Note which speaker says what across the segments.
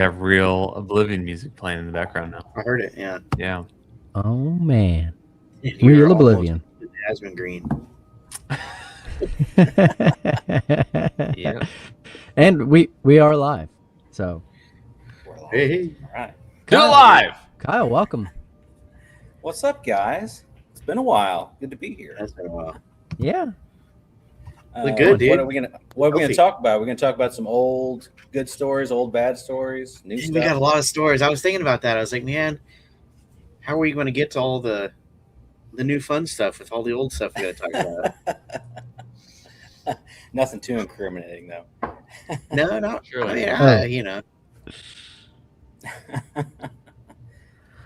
Speaker 1: have real Oblivion music playing in the background now.
Speaker 2: I heard it. Yeah.
Speaker 1: Yeah.
Speaker 3: Oh man,
Speaker 2: And you're
Speaker 3: Real
Speaker 2: almost
Speaker 3: Oblivion.
Speaker 2: Jasmine Green.
Speaker 1: Yeah.
Speaker 3: And we are live. So
Speaker 4: We're live.
Speaker 2: Hey.
Speaker 4: All right.
Speaker 1: Still alive.
Speaker 3: Kyle, welcome.
Speaker 4: What's up, guys? It's been a while. Good to be here.
Speaker 2: That's been a while.
Speaker 3: Yeah.
Speaker 2: Look good, dude.
Speaker 4: What are we gonna
Speaker 2: Healthy.
Speaker 4: talk about? We're gonna talk about some old good stories, old bad stories, new
Speaker 2: Man,
Speaker 4: stuff.
Speaker 2: we got a lot of stories. I was thinking about that. I was like, man, how are we going to get to all the new fun stuff with all the old stuff we got to talk about?
Speaker 4: Nothing too incriminating though.
Speaker 2: No, not
Speaker 1: Surely.
Speaker 2: I mean, you know.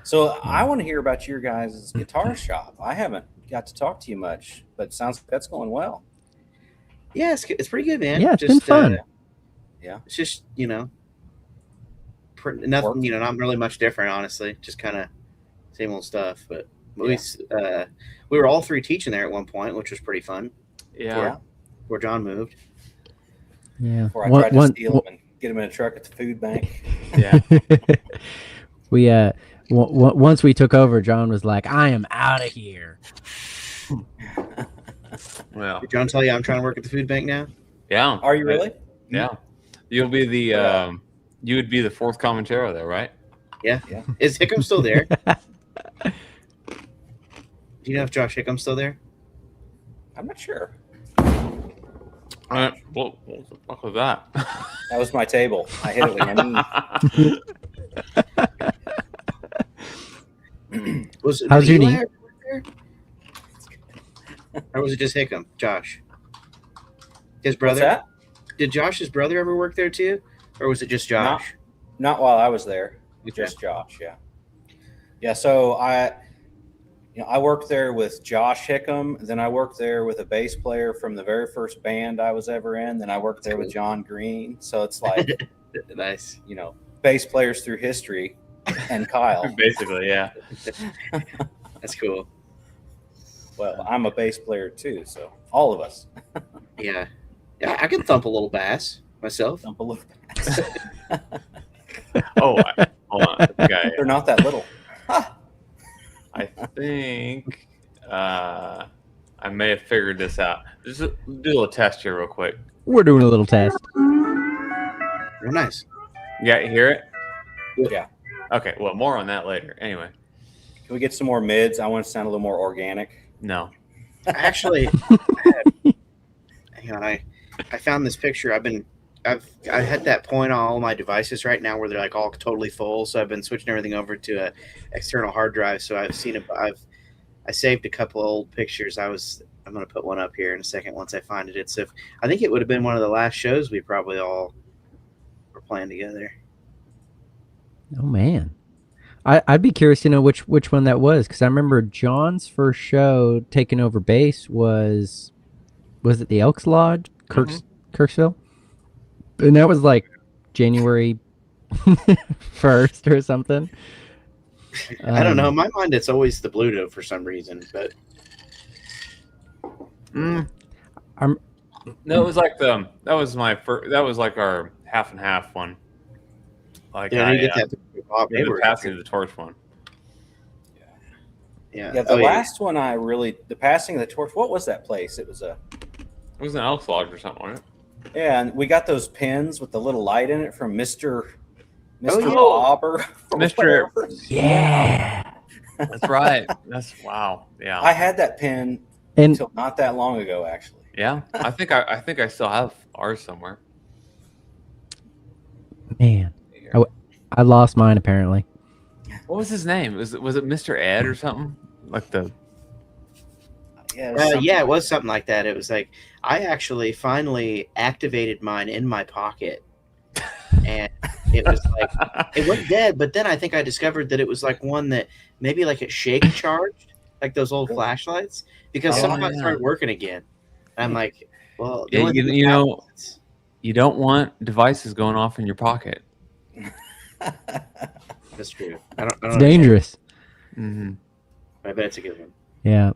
Speaker 4: So I want to hear about your guys' guitar shop. I haven't got to talk to you much, but it sounds like that's going well.
Speaker 2: Yeah, it's pretty good, man.
Speaker 3: Yeah, it's been fun.
Speaker 4: Yeah.
Speaker 2: It's just, nothing,
Speaker 4: Work.
Speaker 2: not really much different, honestly. Just kind of same old stuff. But we were all three teaching there at one point, which was pretty fun.
Speaker 1: Yeah.
Speaker 2: Before John moved.
Speaker 3: Yeah.
Speaker 4: Before I tried to steal them and get them in a truck at the food bank.
Speaker 1: Yeah.
Speaker 3: We once we took over, John was like, "I am out of here."
Speaker 1: Well.
Speaker 2: Did John tell you I'm trying to work at the food bank now?
Speaker 1: Yeah.
Speaker 4: Are you really?
Speaker 1: Yeah. You'll be the you would be the fourth commentary there, right?
Speaker 2: Yeah.
Speaker 4: Yeah.
Speaker 2: Is Hickam still there? Do you know if Josh Hickham's still there?
Speaker 4: I'm not sure.
Speaker 1: What the fuck was that?
Speaker 4: That was my table. I hit it with my knee.
Speaker 3: How's your knee?
Speaker 2: Or was it just Hickam, Josh? His
Speaker 4: What's
Speaker 2: brother?
Speaker 4: that?
Speaker 2: Did Josh's brother ever work there too? Or was it just Josh?
Speaker 4: Not while I was there.
Speaker 2: Okay.
Speaker 4: Just Josh, yeah. Yeah, so I worked there with Josh Hickam. Then I worked there with a bass player from the very first band I was ever in. Then I worked there with John Green. So it's like,
Speaker 2: Nice.
Speaker 4: bass players through history and Kyle.
Speaker 1: Basically, yeah.
Speaker 2: That's cool.
Speaker 4: Well, I'm a bass player too, so all of us.
Speaker 2: Yeah. Yeah, I can thump a little bass myself.
Speaker 4: Dump a little.
Speaker 1: Oh, hold on. Okay.
Speaker 4: They're not that little.
Speaker 1: I think I may have figured this out. Just do a little test here real quick.
Speaker 3: We're doing a little test.
Speaker 2: Real nice.
Speaker 1: Yeah, you hear it?
Speaker 4: Yeah.
Speaker 1: Okay, well, more on that later. Anyway,
Speaker 4: Can we get some more mids? I want to sound a little more organic.
Speaker 1: no.
Speaker 2: Actually, hang on. I found this picture. I had that point on all my devices right now where they're like all totally full. So I've been switching everything over to a external hard drive. So I've seen it. I saved a couple of old pictures. I'm going to put one up here in a second once I find it. I think it would have been one of the last shows we probably all were playing together.
Speaker 3: Oh man, I'd be curious to know which one that was, because I remember John's first show taking over bass was it the Elks Lodge, Kirksville, and that was like January 1st or something.
Speaker 2: I don't know. In my mind, it's always the Bluto for some reason, but
Speaker 1: No, it was like that was my first. That was like our half and half one. Like
Speaker 2: yeah, you get that picture of Bob
Speaker 1: the
Speaker 2: Hayward.
Speaker 1: passing of the torch one.
Speaker 2: Yeah.
Speaker 4: Yeah, the last one the passing of the torch. What was that place? It was
Speaker 1: It was an Elks Lodge or something, wasn't it?
Speaker 4: Yeah, and we got those pins with the little light in it from Mr.
Speaker 2: yeah.
Speaker 4: Bob or
Speaker 1: Mr.
Speaker 4: whatever.
Speaker 3: Yeah,
Speaker 1: That's right. That's wow. Yeah.
Speaker 4: I had that pin
Speaker 3: and
Speaker 4: until not that long ago, actually.
Speaker 1: Yeah. I think I still have ours somewhere.
Speaker 3: man, I lost mine apparently.
Speaker 1: What was his name? Was it Mr. Ed or something? Like the
Speaker 2: Yeah, it was something like that. It was like I actually finally activated mine in my pocket, and it was like it went dead. But then I think I discovered that it was like one that maybe like it shake charged, like those old flashlights, because somehow it started working again. And I'm like, well, the
Speaker 1: Yeah,
Speaker 2: only thing that
Speaker 1: you know,
Speaker 2: happens-
Speaker 1: you don't want devices going off in your pocket.
Speaker 2: that's true. I don't
Speaker 3: It's
Speaker 2: understand,
Speaker 3: dangerous.
Speaker 1: Mm-hmm.
Speaker 2: but I bet it's a good one.
Speaker 3: Yeah,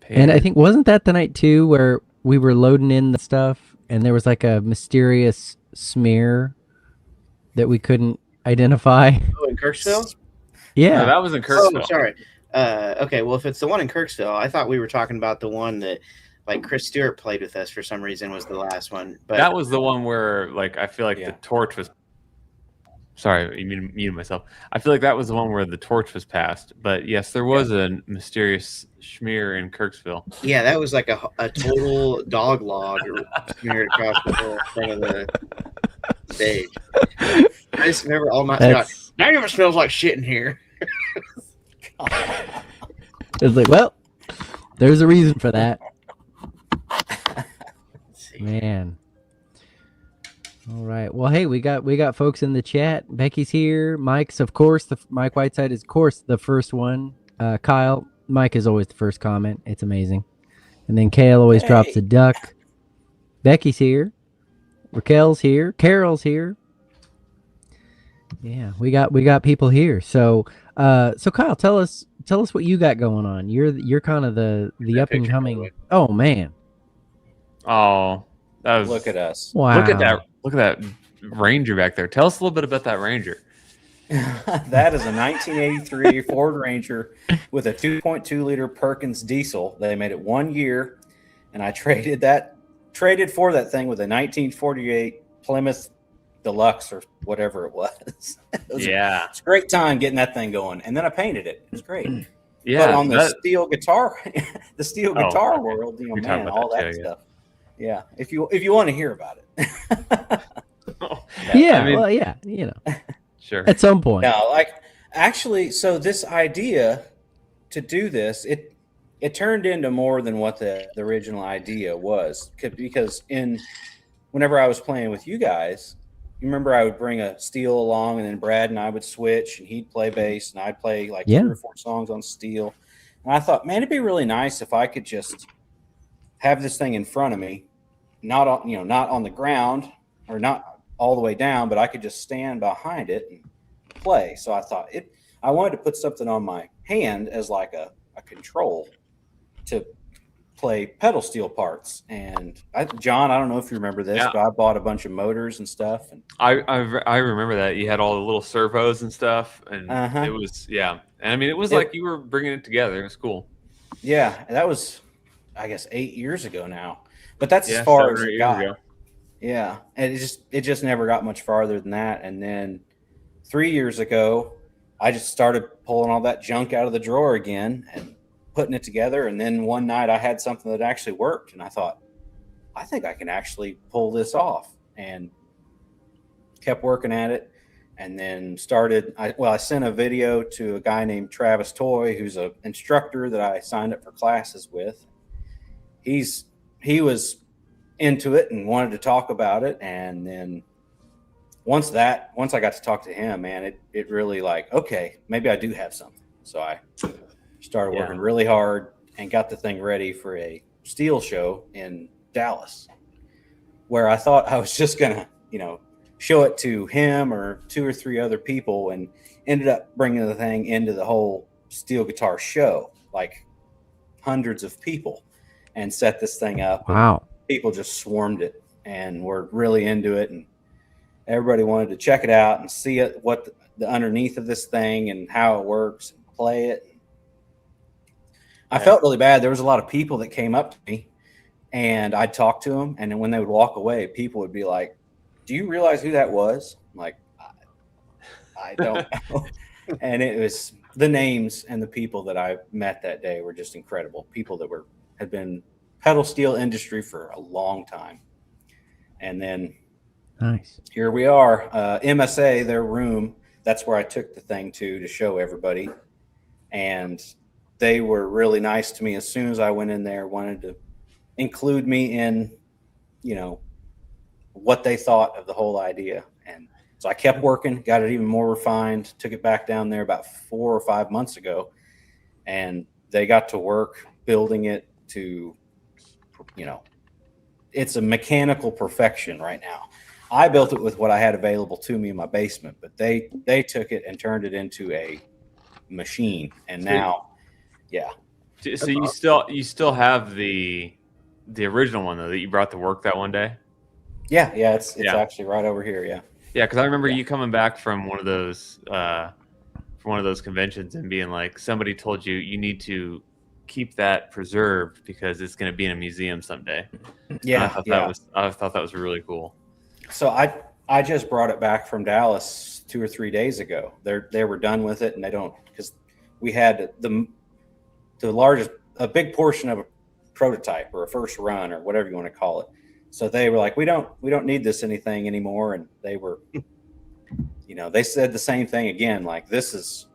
Speaker 3: and I think wasn't that the night too where we were loading in the stuff and there was like a mysterious smear that we couldn't identify?
Speaker 2: Oh, in Kirksville?
Speaker 3: Yeah.
Speaker 1: No, that was in
Speaker 2: Oh,
Speaker 1: Kirksville.
Speaker 2: sorry. Okay, well, if it's the one in Kirksville, I thought we were talking about the one that, like, Chris Stewart played with us for some reason was the last one. But
Speaker 1: That was the one where, like, I feel like
Speaker 4: Yeah.
Speaker 1: the torch was. Sorry, you muted myself. I feel like that was the one where the torch was passed. But yes, there was a mysterious schmear in Kirksville.
Speaker 2: yeah, that was like a total dog log smeared across the whole front of the stage. I just remember all my
Speaker 3: That's,
Speaker 2: that even smells like shit in here.
Speaker 3: it's like, well, there's a reason for that.
Speaker 2: Let's see.
Speaker 3: Man. All right. Well, hey, we got folks in the chat. Becky's here. Mike's, of course. Mike Whiteside is, of course, the first one. Kyle, Mike is always the first comment. It's amazing. And then Kale always drops a duck. Becky's here. Raquel's here. Carol's here. Yeah, we got people here. So Kyle, tell us what you got going on. You're kind of the up and coming. Oh man.
Speaker 1: Oh, that was.
Speaker 4: Look at us.
Speaker 3: Wow.
Speaker 1: Look at that Ranger back there. Tell us a little bit about that Ranger.
Speaker 4: That is a 1983 Ford Ranger with a 2.2 liter Perkins diesel. They made it 1 year, and I traded for that thing with a 1948 Plymouth Deluxe or whatever it was. It's a great time getting that thing going, and then I painted it. It was great.
Speaker 1: Yeah,
Speaker 4: but on the steel guitar, guitar world,
Speaker 1: You're talking
Speaker 4: man,
Speaker 1: about
Speaker 4: all
Speaker 1: that
Speaker 4: that
Speaker 1: too,
Speaker 4: stuff. Yeah, if you want to hear about it.
Speaker 3: Yeah,
Speaker 1: I mean,
Speaker 3: well, yeah,
Speaker 1: sure.
Speaker 3: at some point.
Speaker 4: No, actually, so this idea to do this, it turned into more than what the original idea was, because whenever I was playing with you guys, you remember I would bring a steel along, and then Brad and I would switch, and he'd play bass, and I'd play like 3 or 4 songs on steel. And I thought, man, it'd be really nice if I could just have this thing in front of me, not on the ground or not all the way down, but I could just stand behind it and play. So I thought I wanted to put something on my hand as like a control to play pedal steel parts. And John, I don't know if you remember this, but I bought a bunch of motors and stuff. And
Speaker 1: I remember that you had all the little servos and stuff, and it was And I mean, it was like you were bringing it together. It was cool.
Speaker 4: Yeah, that was, I guess, 8 years ago now. But that's as far as it got. Yeah, and it just never got much farther than that. And then 3 years ago, I just started pulling all that junk out of the drawer again and putting it together. And then one night I had something that actually worked, and I thought, I think I can actually pull this off, and kept working at it. And then I sent a video to a guy named Travis Toy, who's an instructor that I signed up for classes with. He was into it and wanted to talk about it. And then once I got to talk to him, man, it really okay, maybe I do have something. So I started working really hard and got the thing ready for a steel show in Dallas, where I thought I was just going to, show it to him or 2 or 3 other people, and ended up bringing the thing into the whole steel guitar show, like hundreds of people, and set this thing up.
Speaker 3: Wow.
Speaker 4: People just swarmed it and were really into it, and everybody wanted to check it out and see what the underneath of this thing and how it works and play it. I felt really bad. There was a lot of people that came up to me, and I'd talk to them, and then when they would walk away, people would be like, "Do you realize who that was?" I'm like, I don't know. And it was the names and the people that I met that day were just incredible. People that had been pedal steel industry for a long time. And then
Speaker 3: nice.
Speaker 4: Here we are, MSA, their room. That's where I took the thing to show everybody. And they were really nice to me as soon as I went in there, wanted to include me in, what they thought of the whole idea. And so I kept working, got it even more refined, took it back down there about 4 or 5 months ago. And they got to work building it to, it's a mechanical perfection right now. I built it with what I had available to me in my basement, but they took it and turned it into a machine. And now,
Speaker 1: So you still have the original one though that you brought to work that one day?
Speaker 4: Yeah, it's actually right over here. Yeah.
Speaker 1: Yeah, because I remember you coming back from one of those conventions and being like, somebody told you you need to keep that preserved because it's going to be in a museum someday. And I thought that was really cool.
Speaker 4: So I just brought it back from Dallas 2 or 3 days ago. They were done with it, and they don't, because we had a big portion of a prototype or a first run or whatever you want to call it. So they were like, we don't need this anything anymore, and they were, they said the same thing again, like this is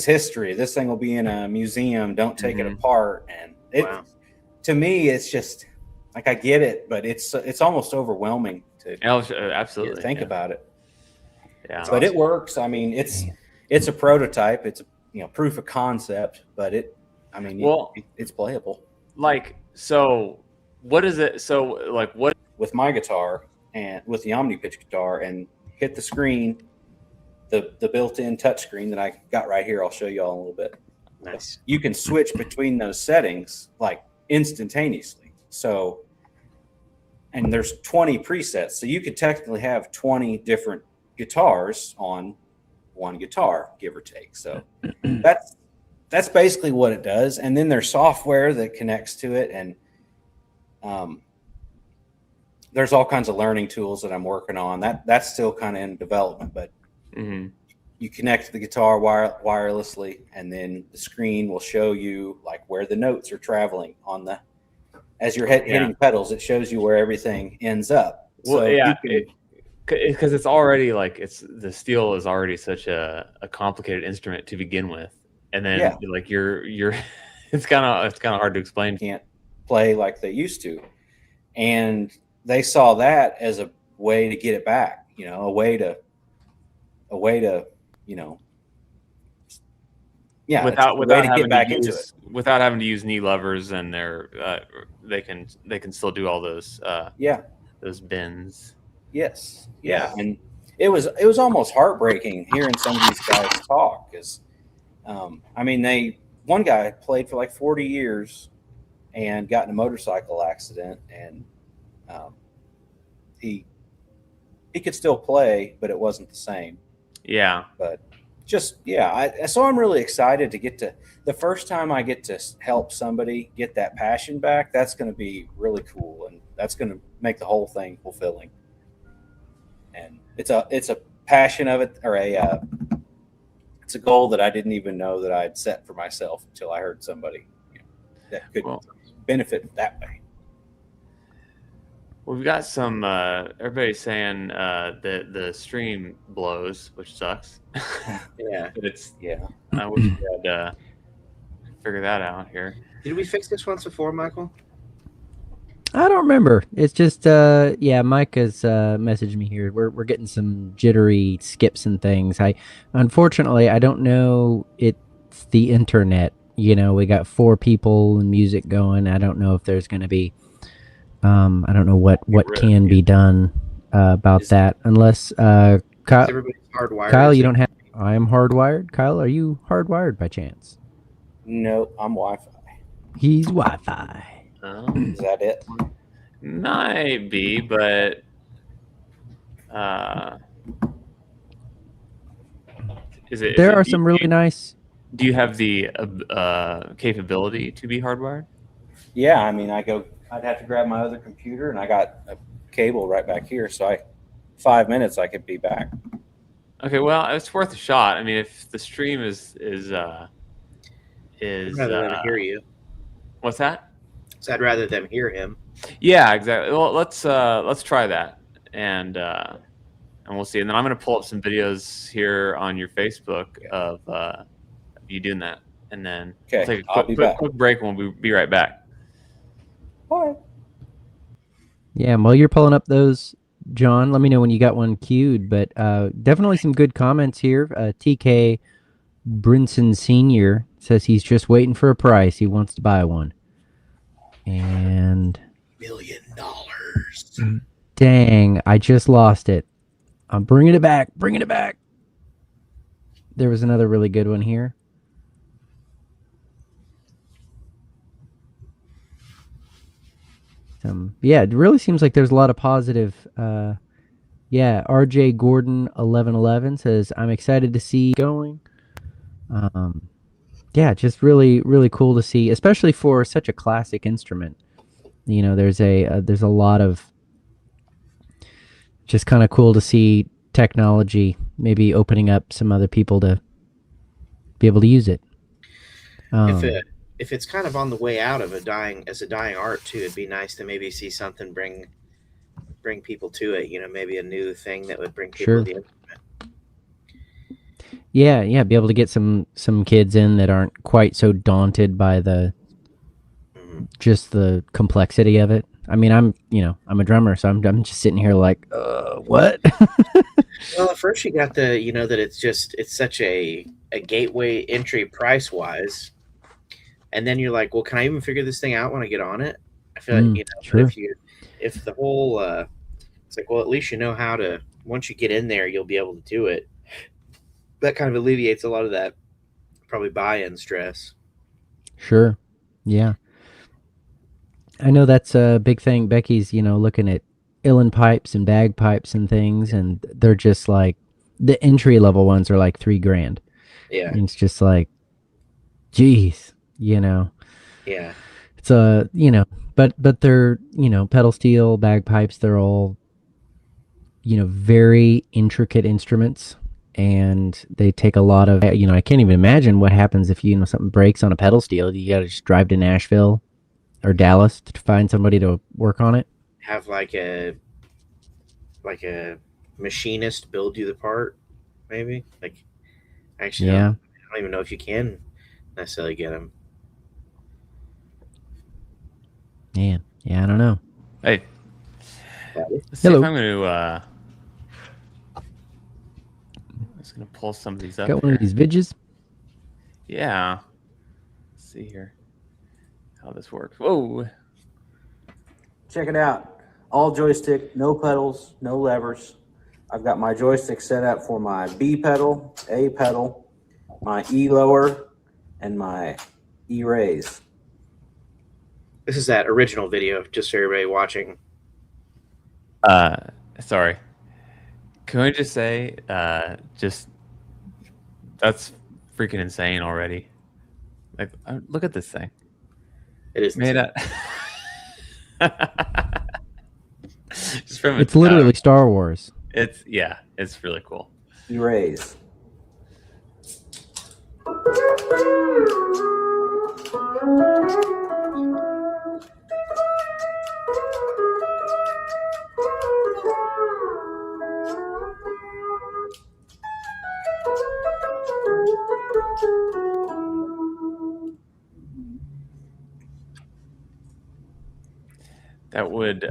Speaker 4: history. This thing will be in a museum. Don't take it apart. And to me, it's just like, I get it, but it's almost overwhelming to
Speaker 1: absolutely
Speaker 4: think about it.
Speaker 1: Yeah,
Speaker 4: but it works. I mean, it's a prototype. It's proof of concept, but it's playable.
Speaker 1: Like, so what is it? So like, what
Speaker 4: with my guitar and with the Omnipitch guitar, and hit the screen, the built-in touch screen that I got right here. I'll show you all in a little bit.
Speaker 2: Nice.
Speaker 4: You can switch between those settings like instantaneously. So, and there's 20 presets. So you could technically have 20 different guitars on one guitar, give or take. So that's basically what it does. And then there's software that connects to it. And there's all kinds of learning tools that I'm working on. That's still kind of in development, but you connect the guitar wirelessly, and then the screen will show you like where the notes are traveling on the, as you're hitting pedals, it shows you where everything ends up.
Speaker 1: Well, so because it's already like the steel is already such a complicated instrument to begin with, and then like you're it's kind of hard to explain.
Speaker 4: Can't play like they used to, and they saw that as a way to get it back. A way to
Speaker 1: without having to use knee levers, and they can still do all those those bends.
Speaker 4: Yes. Yeah. And it was almost heartbreaking hearing some of these guys talk, because one guy played for like 40 years and got in a motorcycle accident, and he could still play, but it wasn't the same.
Speaker 1: Yeah.
Speaker 4: But so I'm really excited to get to, the first time I get to help somebody get that passion back, that's going to be really cool, and that's going to make the whole thing fulfilling. And it's a passion of it, or it's a goal that I didn't even know that I'd set for myself until I heard somebody that could benefit that way.
Speaker 1: We've got some everybody's saying that the stream blows, which sucks.
Speaker 2: Yeah.
Speaker 1: I wish we had figure that out here.
Speaker 2: Did we fix this once before, Michael?
Speaker 3: I don't remember. It's just Mike has messaged me here. We're getting some jittery skips and things. Unfortunately I don't know, it's the internet. We got 4 people and music going. I don't know if there's going to be I don't know what can be done about that, unless Kyle,
Speaker 2: everybody's hardwired.
Speaker 3: Kyle, you don't have. I am hardwired. Kyle, are you hardwired by chance?
Speaker 4: No, I'm Wi-Fi.
Speaker 3: He's Wi-Fi.
Speaker 4: Is that it?
Speaker 1: Might be, but is it?
Speaker 3: There are some really nice.
Speaker 1: Do you have the capability to be hardwired?
Speaker 4: Yeah, I'd have to grab my other computer, and I got a cable right back here. So 5 minutes, I could be back.
Speaker 1: Okay, well, it's worth a shot. I mean, if the stream is
Speaker 2: I'd rather them hear you.
Speaker 1: What's that?
Speaker 2: So I'd rather them hear him.
Speaker 1: Yeah, exactly. Well, let's try that, and we'll see. And then I'm going to pull up some videos here on your Facebook of you doing that, and then we'll take a quick break, and we'll be right back.
Speaker 4: All right.
Speaker 3: Yeah, while you're pulling up those, John, let me know when you got one queued. But definitely some good comments here. TK Brinson Sr. says he's just waiting for a price. He wants to buy one. And
Speaker 2: $1 million.
Speaker 3: Dang, I just lost it. I'm bringing it back. Bringing it back. There was another really good one here. It really seems like there's a lot of positive Yeah, RJ Gordon 1111 says I'm excited to see going. Yeah, just really really cool to see, especially for such a classic instrument. You know, there's a lot of just kind of cool to see technology maybe opening up some other people to be able to use it.
Speaker 2: If it's kind of on the way out of a dying art too, it'd be nice to maybe see something bring people to it. You know, maybe a new thing that would bring people
Speaker 3: Sure.
Speaker 2: to the instrument.
Speaker 3: Yeah, be able to get some kids in that aren't quite so daunted by the just the complexity of it. I mean, I'm a drummer, so I'm just sitting here like, what?
Speaker 2: Well, at first you got the that it's such a gateway entry price wise, and then you're like, well, can I even figure this thing out when I get on it? I feel like
Speaker 3: Sure.
Speaker 2: but if the whole it's like, well, at least you know how to, once you get in there, you'll be able to do it. That kind of alleviates a lot of that probably buy-in stress.
Speaker 3: Sure. Yeah. I know that's a big thing. Becky's, looking at uilleann pipes and bagpipes and things, and they're just like the entry level ones are like $3,000.
Speaker 2: Yeah.
Speaker 3: And it's just like, geez,
Speaker 2: Yeah.
Speaker 3: It's but they're pedal steel bagpipes. They're all very intricate instruments, and they take a lot of I can't even imagine what happens if something breaks on a pedal steel. You got to just drive to Nashville or Dallas to find somebody to work on it.
Speaker 2: Have like a machinist build you the part, maybe. Like, actually,
Speaker 3: Yeah.
Speaker 2: I don't even know if you can necessarily get them.
Speaker 3: Man, yeah, I don't know.
Speaker 1: Hey, let's see
Speaker 3: Hello.
Speaker 1: if I'm going to. I'm just going to pull some of these up.
Speaker 3: Got one of these vidges.
Speaker 1: Yeah. Let's see here how this works. Whoa.
Speaker 4: Check it out. All joystick, no pedals, no levers. I've got my joystick set up for my B pedal, A pedal, my E lower, and my E raise.
Speaker 2: This is that original video, just so everybody watching.
Speaker 1: Sorry. Can I just say, that's freaking insane already. Like, look at this thing.
Speaker 2: It is
Speaker 1: Made
Speaker 2: insane.
Speaker 1: Just from
Speaker 3: It's literally Star Wars.
Speaker 1: It's really cool.
Speaker 4: E raise.
Speaker 1: That would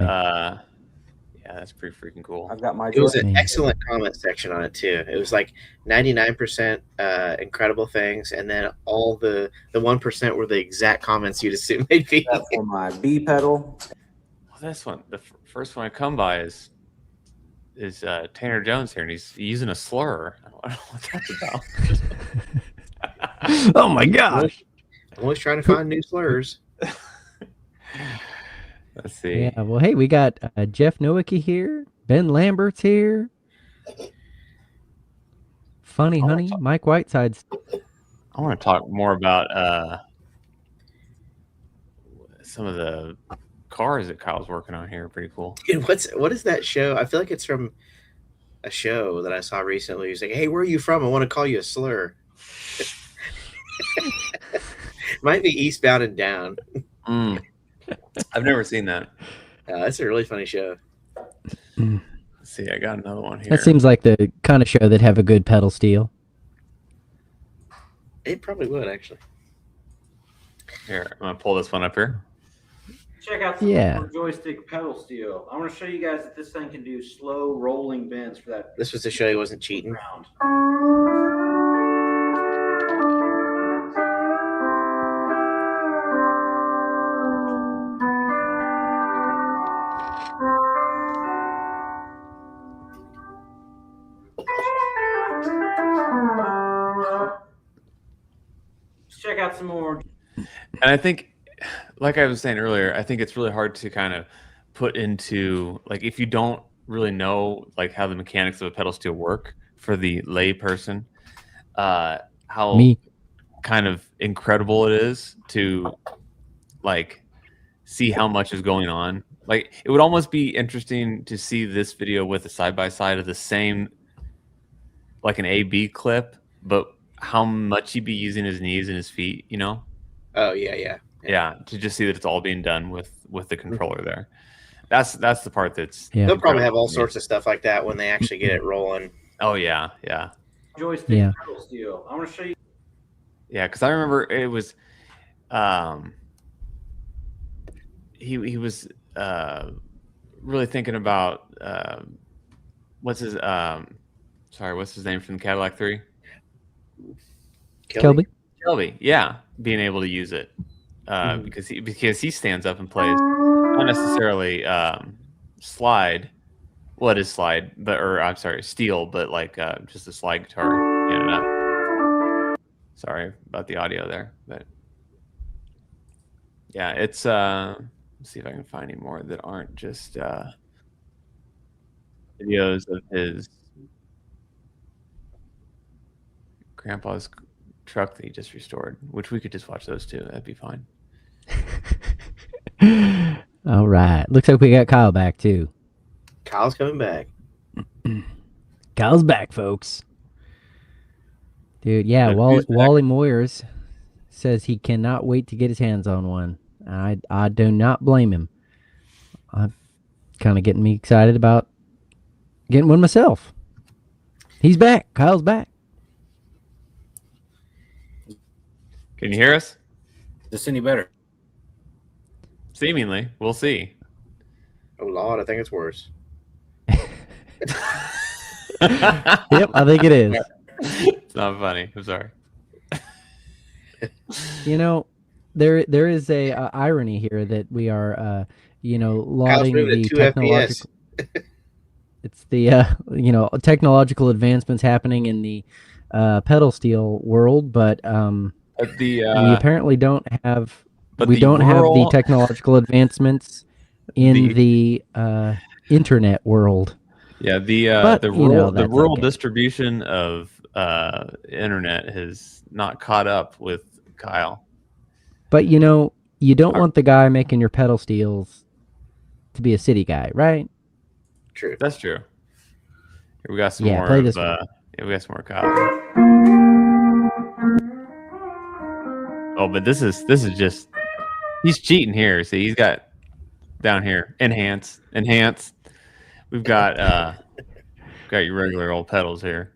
Speaker 1: that's pretty freaking cool.
Speaker 4: I've got my
Speaker 2: It was
Speaker 4: joystick.
Speaker 2: an excellent comment section on it too. It was like 99% incredible things, and then all the 1% were the exact comments you'd assume they'd be.
Speaker 4: For my B pedal.
Speaker 1: Well, this one, the first one I come by is Tanner Jones here, and he's using a slur. I don't know what that's about.
Speaker 3: Oh my gosh.
Speaker 2: I'm always trying to find new slurs.
Speaker 1: Let's see.
Speaker 3: Yeah, well, hey, we got Jeff Nowicki here. Ben Lambert's here. Funny Honey. Mike Whiteside's.
Speaker 1: I want to talk more about some of the cars that Kyle's working on here. Pretty cool.
Speaker 2: Dude, what is that show? I feel like it's from a show that I saw recently. He's like, "Hey, where are you from? I want to call you a slur." Might be Eastbound and Down.
Speaker 1: I've never seen that.
Speaker 2: That's a really funny show.
Speaker 1: Let's see, I got another one here.
Speaker 3: That seems like the kind of show that have a good pedal steel.
Speaker 2: It probably would, actually.
Speaker 1: Here, I'm gonna pull this one up here.
Speaker 4: Check out some
Speaker 3: Yeah.
Speaker 4: more joystick pedal steel. I want to show you guys that this thing can do slow rolling bends for that
Speaker 2: This was to show he wasn't cheating.
Speaker 4: round. Check out some more.
Speaker 1: And I think, like I was saying earlier, I think it's really hard to kind of put into, like, if you don't really know like how the mechanics of a pedal steel work for the lay person, how
Speaker 3: Me.
Speaker 1: kind of incredible it is to like see how much is going on. Like it would almost be interesting to see this video with a side by side of the same, like an A/B clip, but how much he'd be using his knees and his feet, you know?
Speaker 2: Oh yeah.
Speaker 1: Yeah, to just see that it's all being done with the controller there. That's the part that's
Speaker 3: Yeah.
Speaker 2: They'll probably have all
Speaker 1: incredible to me.
Speaker 2: sorts of stuff like that when they actually get it rolling.
Speaker 1: Oh yeah.
Speaker 4: Joystick
Speaker 3: Yeah.
Speaker 4: pedal steel. I want to show you.
Speaker 1: Yeah, because I remember it was, he was really thinking about what's his name from Cadillac 3?
Speaker 3: Kelby.
Speaker 1: Shelby, yeah, being able to use it because he stands up and plays, not necessarily slide. What is slide? Steel, but like just a slide guitar. Standing up. Sorry about the audio there, but yeah, it's. Let's see if I can find any more that aren't just videos of his grandpa's truck that he just restored, which we could just watch those too. That'd be fine.
Speaker 3: All right. Looks like we got Kyle back too.
Speaker 2: Kyle's coming back.
Speaker 3: Kyle's back, folks. Dude, yeah,
Speaker 1: But who's back?
Speaker 3: Wally Moyers says he cannot wait to get his hands on one. I do not blame him. I'm kind of getting me excited about getting one myself. He's back. Kyle's back.
Speaker 1: Can you hear us?
Speaker 4: Is this any better?
Speaker 1: Seemingly, we'll see.
Speaker 2: Oh Lord, I think it's worse.
Speaker 3: Yep, I think it is.
Speaker 1: It's not funny. I'm sorry.
Speaker 3: You know, there is a irony here that we are, lauding
Speaker 2: moving
Speaker 3: the
Speaker 2: at 2
Speaker 3: technological. It's the technological advancements happening in the pedal steel world, but
Speaker 1: But the
Speaker 3: we apparently don't have.
Speaker 1: but
Speaker 3: We
Speaker 1: the
Speaker 3: don't have the
Speaker 1: rural-
Speaker 3: technological advancements in the internet world.
Speaker 1: Yeah,
Speaker 3: But,
Speaker 1: the
Speaker 3: you know,
Speaker 1: rural
Speaker 3: that's okay.
Speaker 1: distribution of internet has not caught up with Kyle.
Speaker 3: But you don't want the guy making your pedal steels to be a city guy, right?
Speaker 2: True.
Speaker 1: That's true. Here we got some
Speaker 3: Yeah,
Speaker 1: more.
Speaker 3: play
Speaker 1: Of,
Speaker 3: this one.
Speaker 1: yeah, we got some more Kyle. Oh, but this is just he's cheating here. See, he's got down here enhance. We've got your regular old pedals here.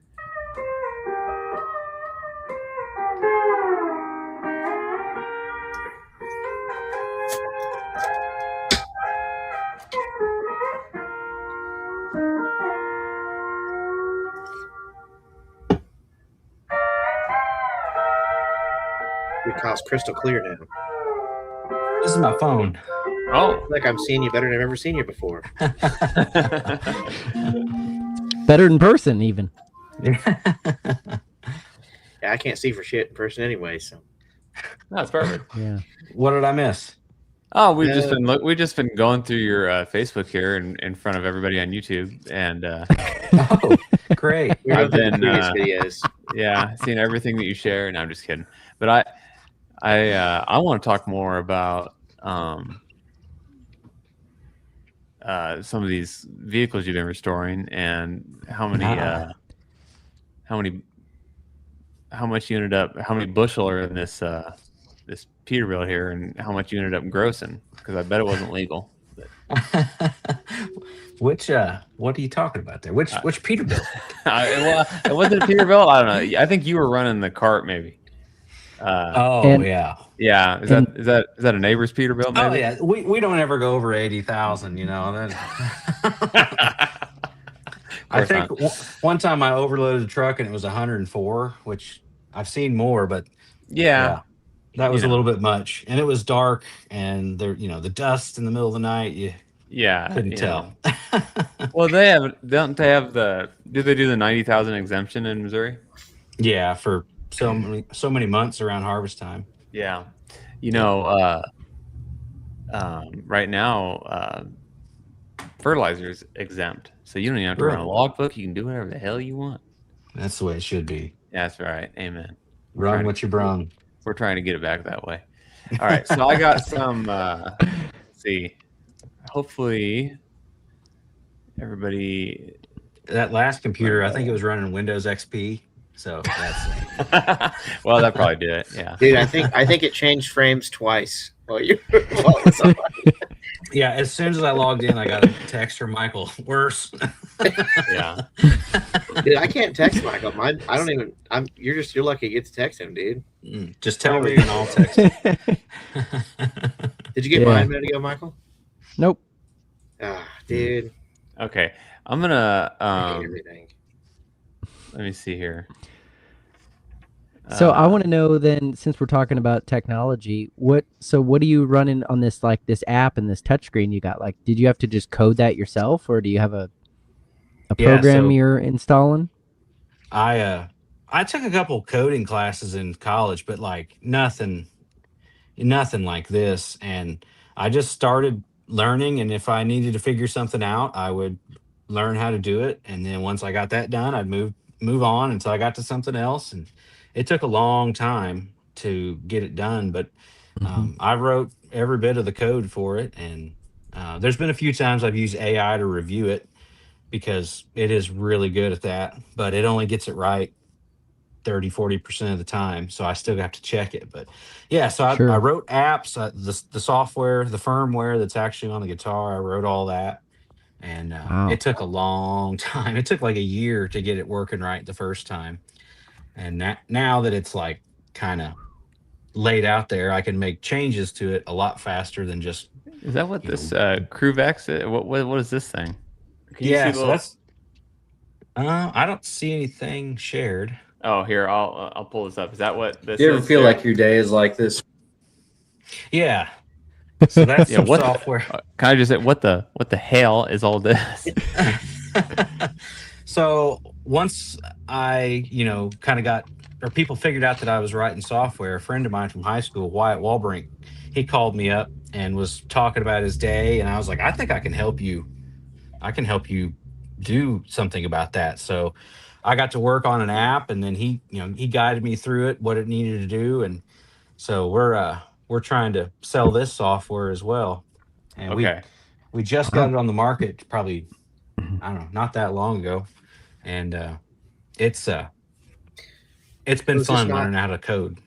Speaker 2: Your Kyle's crystal clear now.
Speaker 4: This is my phone.
Speaker 1: Oh,
Speaker 2: Like I'm seeing you better than I've ever seen you before.
Speaker 3: Better in person, even.
Speaker 2: Yeah, I can't see for shit in person anyway. So
Speaker 1: that's perfect.
Speaker 3: Yeah.
Speaker 4: What did I miss?
Speaker 1: Oh, we've just been going through your Facebook here in front of everybody on YouTube, and
Speaker 4: Oh, great.
Speaker 2: we're
Speaker 1: I've
Speaker 2: going through
Speaker 1: been,
Speaker 2: previous videos.
Speaker 1: yeah, seeing everything that you share. No, I'm just kidding. But I want to talk more about some of these vehicles you've been restoring and how many bushel are in this this Peterbilt here, and how much you ended up grossing, because I bet it wasn't legal.
Speaker 4: Which what are you talking about there? Which Peterbilt?
Speaker 1: Well, it wasn't a Peterbilt. I don't know. I think you were running the cart, maybe.
Speaker 3: And-
Speaker 4: yeah.
Speaker 1: Yeah. Is that a neighbor's Peterbilt?
Speaker 4: Oh
Speaker 1: Maybe?
Speaker 4: yeah. We don't ever go over 80,000. You know. Then I think one time I overloaded the truck and it was 104, which I've seen more, but
Speaker 1: Yeah.
Speaker 4: that was
Speaker 1: You
Speaker 4: a
Speaker 1: know.
Speaker 4: little bit much. And it was dark, and there, the dust in the middle of the night, you
Speaker 1: Yeah.
Speaker 4: couldn't
Speaker 1: you
Speaker 4: tell.
Speaker 1: know. Well, do they do the 90,000 exemption in Missouri?
Speaker 4: Yeah, for so many months around harvest time.
Speaker 1: Yeah. Right now, fertilizer's exempt, so you don't even have to run a logbook. You can do whatever the hell you want.
Speaker 5: That's the way it should be.
Speaker 1: Yeah, that's right. Amen.
Speaker 5: Run what you brung.
Speaker 1: We're trying to get it back that way. All right, so I got some. Let's see, hopefully everybody.
Speaker 5: That last computer, I think it was running Windows XP. So that's
Speaker 1: well, that probably did it. Yeah,
Speaker 2: Dude, I think it changed frames twice.
Speaker 5: Yeah, as soon as I logged in, I got a text from Michael. Worse.
Speaker 1: Yeah.
Speaker 2: Dude, I can't text Michael. I don't even. You're lucky you get to text him, dude.
Speaker 5: Just tell me and I'll text him.
Speaker 2: Did you get mine a minute ago, Michael?
Speaker 3: Nope.
Speaker 2: Ah, dude.
Speaker 1: Okay, I'm gonna.
Speaker 2: I hate everything.
Speaker 1: Let me see here.
Speaker 3: So I want to know then, since we're talking about technology, what are you running on this app and this touchscreen you got? Like, did you have to just code that yourself, or do you have a program you're installing?
Speaker 5: I took a couple coding classes in college, but like nothing like this. And I just started learning, and if I needed to figure something out, I would learn how to do it. And then once I got that done, I'd move on until I got to something else. And it took a long time to get it done, but I wrote every bit of the code for it. And there's been a few times I've used AI to review it because it is really good at that, but it only gets it right 30-40% of the time. So I still have to check it. But yeah, so I wrote apps, the software, the firmware that's actually on the guitar. I wrote all that. And it took a long time. It took like a year to get it working right the first time. And now that it's like kind of laid out there, I can make changes to it a lot faster than just.
Speaker 1: Is that what this CrewVex is? What is this thing? Can you
Speaker 5: yeah,
Speaker 1: see
Speaker 5: so that's. I don't see anything shared.
Speaker 1: Oh, here I'll pull this up. Is that what this?
Speaker 6: Do you ever feel like your day is like this?
Speaker 5: Yeah. So that's some software.
Speaker 1: Can I just say what the hell is all this?
Speaker 5: So once I, kind of got, or people figured out that I was writing software, a friend of mine from high school, Wyatt Walbrink, he called me up and was talking about his day. And I was like, I think I can help you. I can help you do something about that. So I got to work on an app, and then he guided me through it, what it needed to do. And so we're trying to sell this software as well. And we just got it on the market probably, I don't know, not that long ago. And it's been fun learning how to code.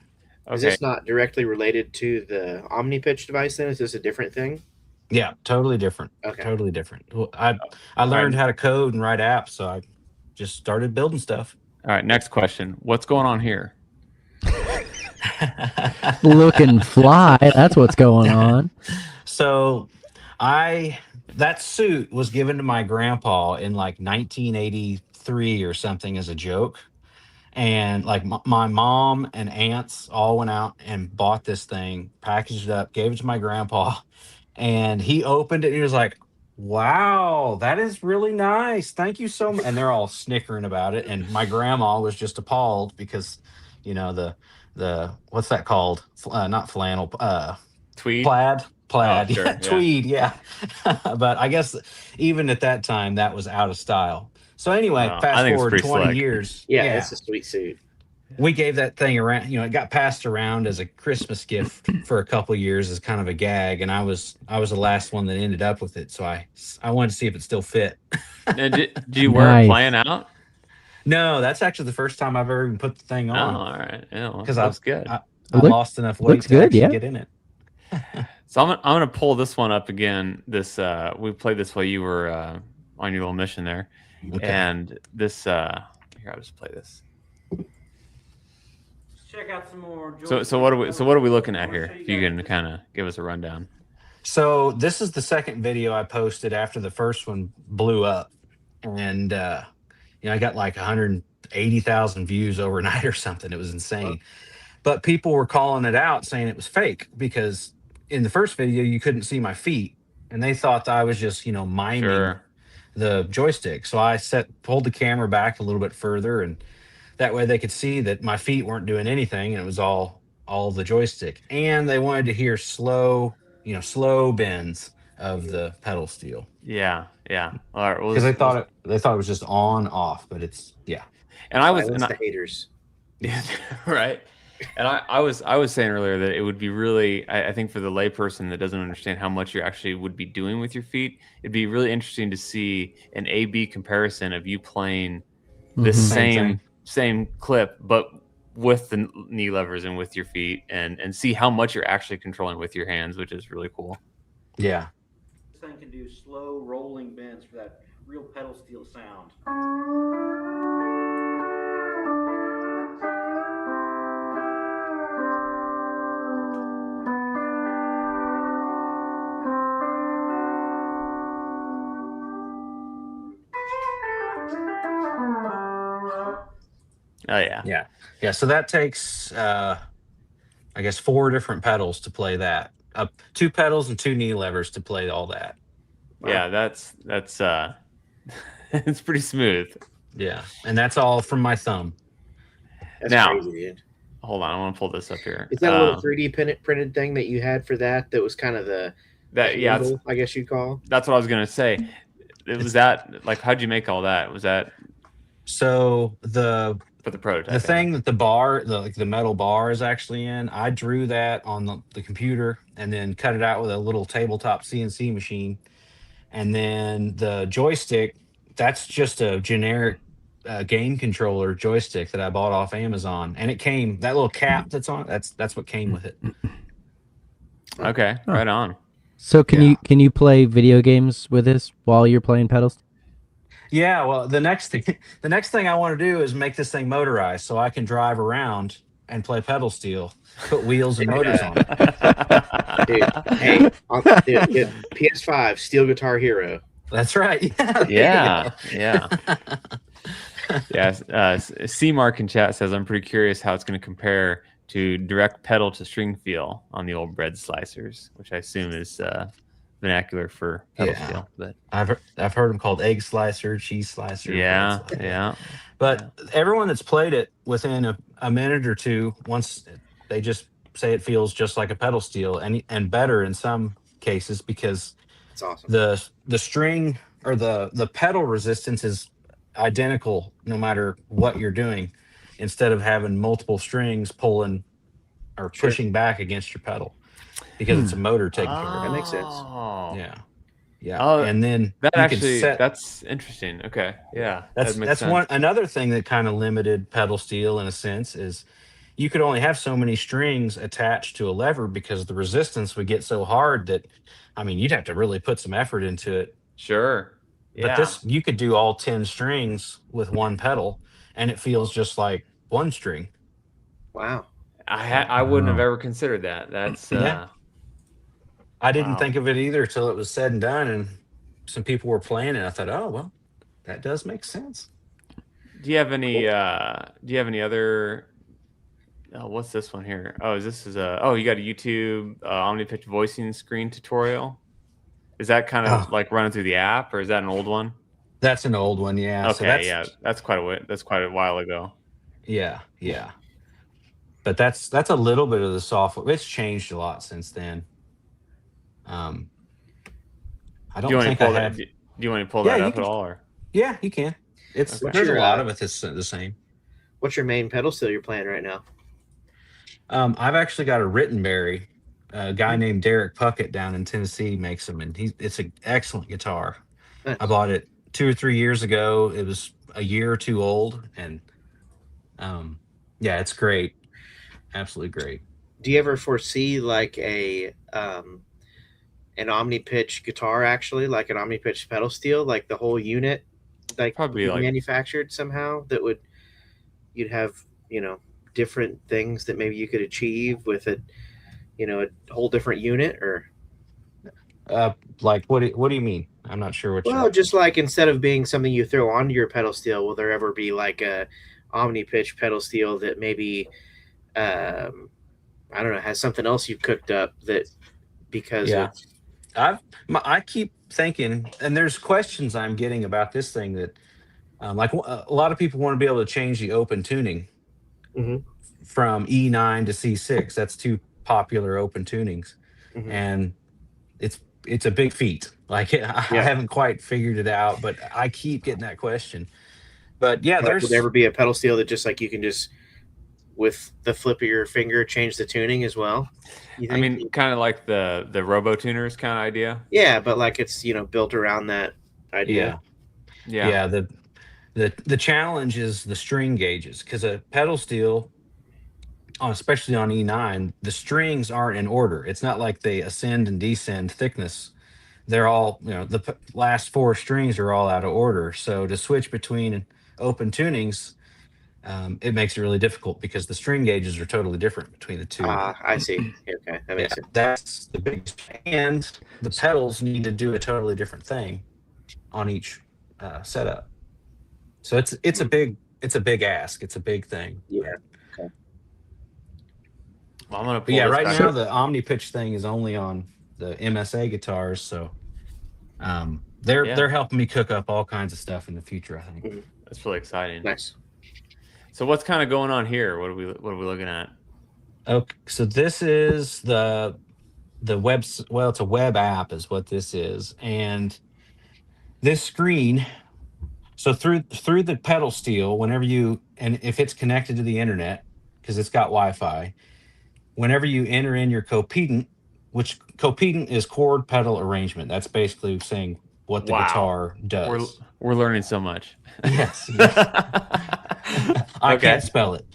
Speaker 2: Is this not directly related to the Omnipitch device then? Is this a different thing?
Speaker 5: Yeah, totally different.
Speaker 2: Okay.
Speaker 5: Totally different. Well, I learned how to code and write apps, so I just started building stuff.
Speaker 1: All right, next question. What's going on here?
Speaker 3: Looking fly. That's what's going on.
Speaker 5: So that suit was given to my grandpa in like 1983 or something as a joke. And like my mom and aunts all went out and bought this thing, packaged it up, gave it to my grandpa, and he opened it and he was like, wow, that is really nice. Thank you so much. And they're all snickering about it. And my grandma was just appalled because, the what's that called? Not flannel,
Speaker 1: tweed,
Speaker 5: plaid,
Speaker 1: oh, sure,
Speaker 5: yeah, tweed, yeah. But I guess even at that time that was out of style. So anyway, fast forward 20 years.
Speaker 2: Yeah, it's a sweet suit.
Speaker 5: We gave that thing around, it got passed around as a Christmas gift for a couple of years as kind of a gag, and I was the last one that ended up with it. So I wanted to see if it still fit.
Speaker 1: Now, did you wear it flying out?
Speaker 5: No, that's actually the first time I've ever even put the thing on.
Speaker 1: Oh, all right. Yeah,
Speaker 5: because
Speaker 1: that's good.
Speaker 5: I lost enough weight to actually get in it.
Speaker 1: So I'm gonna pull this one up again. This we played this while you were on your little mission there, and this here I'll just play this.
Speaker 7: Check out some more.
Speaker 1: So what are we looking at here? If you can kind of give us a rundown.
Speaker 5: So this is the second video I posted after the first one blew up, and I got like 180,000 views overnight or something. It was insane. But people were calling it out, saying it was fake because in the first video you couldn't see my feet, and they thought that I was just miming the joystick. So I pulled the camera back a little bit further, and that way they could see that my feet weren't doing anything, and it was all the joystick. And they wanted to hear slow bends of the pedal steel
Speaker 1: Yeah, yeah. All right. Well,
Speaker 5: because they thought it was just on off, but it's
Speaker 1: and I was,
Speaker 2: Silence
Speaker 1: and
Speaker 2: the haters.
Speaker 1: yeah, right. And I was saying earlier that it would be really, I think for the layperson that doesn't understand how much you actually would be doing with your feet, it'd be really interesting to see an A/B comparison of you playing the
Speaker 3: Mhm.
Speaker 5: Same thing.
Speaker 1: same clip, but with the knee levers and with your feet, and see how much you're actually controlling with your hands, which is really cool.
Speaker 5: yeah.
Speaker 7: This thing can do slow rolling bends for that real pedal steel sound.
Speaker 1: Oh yeah,
Speaker 5: Yeah. So that takes I guess 4 different pedals to play that. 2 pedals and 2 knee levers to play all that.
Speaker 1: yeah. That's it's pretty smooth.
Speaker 5: Yeah, and that's all from my thumb.
Speaker 2: That's
Speaker 1: Now-
Speaker 2: crazy, dude.
Speaker 1: Hold on, I want to pull this up here.
Speaker 2: Is that a little 3D printed thing that you had for that? That was kind of the handle, I guess you'd call.
Speaker 1: That's what I was gonna say. It was that, like, how'd you make all that? Was that
Speaker 5: So the
Speaker 1: for the prototype?
Speaker 5: the thing that the bar, the metal bar is actually in, I drew that on the computer and then cut it out with a little tabletop CNC machine. And then the joystick, that's just a generic game controller joystick that I bought off Amazon. And it came, that little cap that's on it, that's what came with it.
Speaker 1: Okay,
Speaker 3: Huh.
Speaker 1: right on.
Speaker 3: So can
Speaker 5: Yeah.
Speaker 3: you play video games with this while you're playing pedals?
Speaker 5: Yeah, well, the next thing I want to do is make this thing motorized so I can drive around and play pedal steel, put wheels and motors on it.
Speaker 2: Dude, hey, dude, PS5 Steel Guitar Hero.
Speaker 5: That's right.
Speaker 1: Yeah, yeah. Yeah, C Mark in chat says, I'm pretty curious how it's going to compare to direct pedal to string feel on the old bread slicers, which I assume is vernacular for pedal
Speaker 5: Yeah.
Speaker 1: steel. But
Speaker 5: I've heard them called egg slicer, cheese slicer.
Speaker 1: yeah,
Speaker 5: bread slicer.
Speaker 1: yeah.
Speaker 5: But everyone that's played it within a minute or two, once they just say it feels just like a pedal steel and better in some cases because
Speaker 2: It's awesome.
Speaker 5: the string or the pedal resistance is identical no matter what you're doing, instead of having multiple strings pulling or
Speaker 2: Sure.
Speaker 5: pushing back against your pedal because it's a motor taking care of
Speaker 2: That makes sense.
Speaker 1: Oh,
Speaker 5: it. Yeah.
Speaker 1: Oh,
Speaker 5: And then
Speaker 1: that
Speaker 5: you can
Speaker 1: actually,
Speaker 5: set,
Speaker 1: that's interesting. Okay, yeah, that makes
Speaker 5: that's
Speaker 1: sense.
Speaker 5: another thing that kind of limited pedal steel in a sense is you could only have so many strings attached to a lever because the resistance would get so hard that, I mean, you'd have to really put some effort into it.
Speaker 1: Sure.
Speaker 5: But
Speaker 1: Yeah.
Speaker 5: this, you could do all 10 strings with one pedal and it feels just like one string.
Speaker 2: Wow.
Speaker 1: I wouldn't have
Speaker 3: Wow.
Speaker 1: ever considered that. That's
Speaker 5: Yeah. I didn't
Speaker 1: Wow.
Speaker 5: think of it either till it was said and done and some people were playing it. I thought, oh, well, that does make sense.
Speaker 1: Do you have any other what's this one here? Oh, you got a YouTube Omnipitch voicing screen tutorial? Is that kind of like running through the app, or is that an old one?
Speaker 5: That's an old one, yeah.
Speaker 1: Okay,
Speaker 5: So that's,
Speaker 1: yeah, that's quite a while ago.
Speaker 5: Yeah. But that's a little bit of the software. It's changed a lot since then. I
Speaker 1: Do
Speaker 5: don't
Speaker 1: you want
Speaker 5: think
Speaker 1: to
Speaker 5: I
Speaker 1: pull
Speaker 5: have.
Speaker 1: that? Do you want to pull
Speaker 5: Yeah,
Speaker 1: that
Speaker 5: you
Speaker 1: up
Speaker 5: can-
Speaker 1: at all? Or
Speaker 5: Yeah, you can. It's
Speaker 2: What's
Speaker 5: there's
Speaker 2: your,
Speaker 5: a lot of it that's the same.
Speaker 2: What's your main pedal steel you're playing right now?
Speaker 5: I've actually got a Rittenberry. A guy named Derek Puckett down in Tennessee makes them, and it's an excellent guitar.
Speaker 2: Nice.
Speaker 5: I bought it 2 or 3 years ago. It was a year or two old, and yeah, it's great. Absolutely great.
Speaker 2: Do you ever foresee like an Omnipitch guitar, actually, like an Omnipitch pedal steel, like the whole unit, like
Speaker 1: Probably like-
Speaker 2: manufactured somehow that you'd have, different things that maybe you could achieve with a whole different unit, or
Speaker 5: Like what do you mean? I'm not sure what
Speaker 2: well, just like instead of being something you throw onto your pedal steel, will there ever be like a Omnipitch pedal steel that maybe I don't know, has something else you've cooked up that because
Speaker 5: Yeah.
Speaker 2: of
Speaker 5: I keep thinking, and there's questions I'm getting about this thing that, like a lot of people want to be able to change the open tuning
Speaker 2: Mhm.
Speaker 5: from E9 to C6. That's two popular open tunings,
Speaker 2: Mhm.
Speaker 5: and it's it's a big feat. Like I haven't quite figured it out, but I keep getting that question. But yeah,
Speaker 2: Would there ever be a pedal steel that just like you can just with the flip of your finger change the tuning as well? You
Speaker 1: I
Speaker 2: think?
Speaker 1: mean, kind of like the Robo Tuners kind of idea.
Speaker 2: Yeah, but like it's built around that idea.
Speaker 5: Yeah. The challenge is the string gauges, because a pedal steel, especially on E9, the strings aren't in order. It's not like they ascend and descend thickness. They're all, the last 4 strings are all out of order. So to switch between open tunings, it makes it really difficult because the string gauges are totally different between the two.
Speaker 2: I see. Okay, that makes sense.
Speaker 5: That's the biggest. And the pedals need to do a totally different thing on each setup. So it's a big ask. It's a big thing.
Speaker 2: Yeah. Okay.
Speaker 1: Well, I'm gonna.
Speaker 5: But yeah, right now the Omnipitch thing is only on the MSA guitars, so they're helping me cook up all kinds of stuff in the future, I think.
Speaker 1: That's really exciting.
Speaker 2: Nice.
Speaker 1: So what's kind of going on here? What are we looking at?
Speaker 5: Okay, so this is the web. Well, it's a web app, is what this is, and this screen. So through the pedal steel, and if it's connected to the internet, because it's got Wi-Fi, whenever you enter in your copedant, which copedant is chord pedal arrangement. That's basically saying what the guitar does.
Speaker 1: We're learning so much.
Speaker 5: Yes. I can't spell it.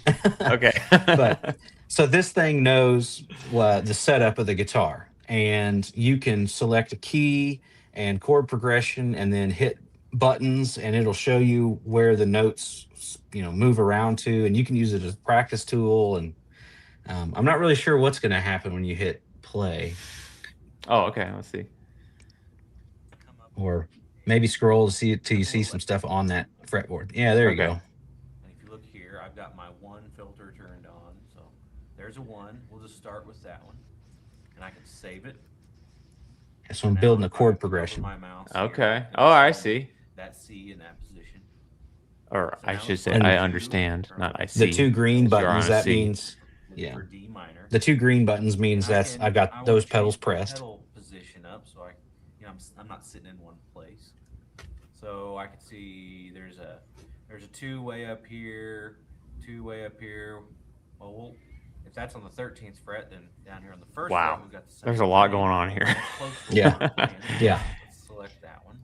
Speaker 1: Okay.
Speaker 5: But so this thing knows the setup of the guitar, and you can select a key and chord progression and then hit buttons, and it'll show you where the notes move around to, and you can use it as a practice tool. And I'm not really sure what's going to happen when you hit play.
Speaker 1: Oh, okay. Let's see.
Speaker 5: Or maybe scroll to see till you see some stuff on that fretboard. Yeah, there you go.
Speaker 8: And if you look here, I've got my 1 filter turned on. So there's a 1. We'll just start with that one. And I can save it.
Speaker 5: So I'm building a chord progression.
Speaker 8: My mouse
Speaker 1: Okay. Oh, I see.
Speaker 8: That C in that position.
Speaker 1: Or I should say, I understand, not I see.
Speaker 5: The 2 green buttons, that means,
Speaker 8: For D minor.
Speaker 5: the 2 green buttons means I've got those pedals pressed.
Speaker 8: Pedal position up, so I'm not sitting in one place. So I can see there's a 2 way up here, 2 way up here. Well, if that's on the 13th fret, then down here on the first fret, we've got the second.
Speaker 1: There's a lot going on here.
Speaker 5: Yeah. Yeah.
Speaker 8: Let's select that one.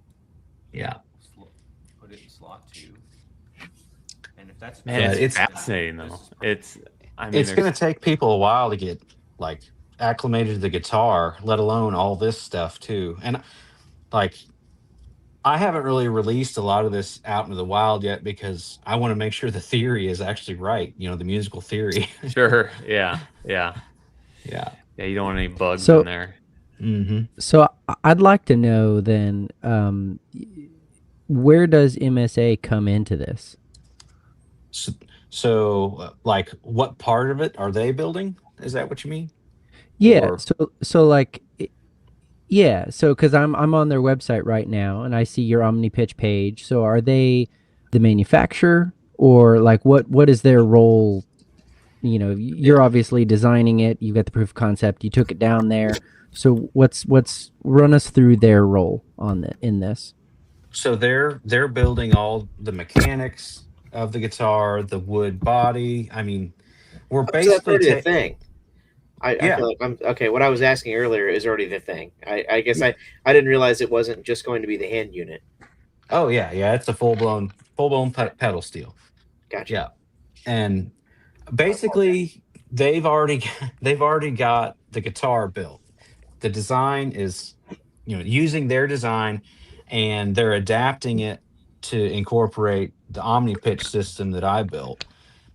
Speaker 5: Yeah.
Speaker 8: Put it in slot 2. And if that's
Speaker 1: it's fascinating though. It's
Speaker 5: going to take people a while to get like acclimated to the guitar, let alone all this stuff too. And like, I haven't really released a lot of this out into the wild yet because I want to make sure the theory is actually right. The musical theory.
Speaker 1: Sure. Yeah.
Speaker 5: Yeah.
Speaker 1: Yeah. You don't want any bugs in there.
Speaker 5: Mm-hmm.
Speaker 3: So I'd like to know then, where does MSA come into this?
Speaker 5: So like, what part of it are they building? Is that what you mean?
Speaker 3: Yeah.
Speaker 5: Or...
Speaker 3: So like, yeah. So because I'm on their website right now and I see your Omnipitch page. So are they the manufacturer, or like what is their role? You're obviously designing it. You got the proof of concept. You took it down there. So what's run us through their role in this?
Speaker 5: So they're building all the mechanics of the guitar, the wood body. I mean, we're basically
Speaker 2: a thing. I feel like I'm okay. What I was asking earlier is already the thing. I guess I didn't realize it wasn't just going to be the hand unit.
Speaker 5: Oh yeah, it's a full blown pedal steel.
Speaker 2: Gotcha.
Speaker 5: Yeah, and basically they've already got the guitar built. The design is using their design, and they're adapting it to incorporate the Omnipitch system that I built.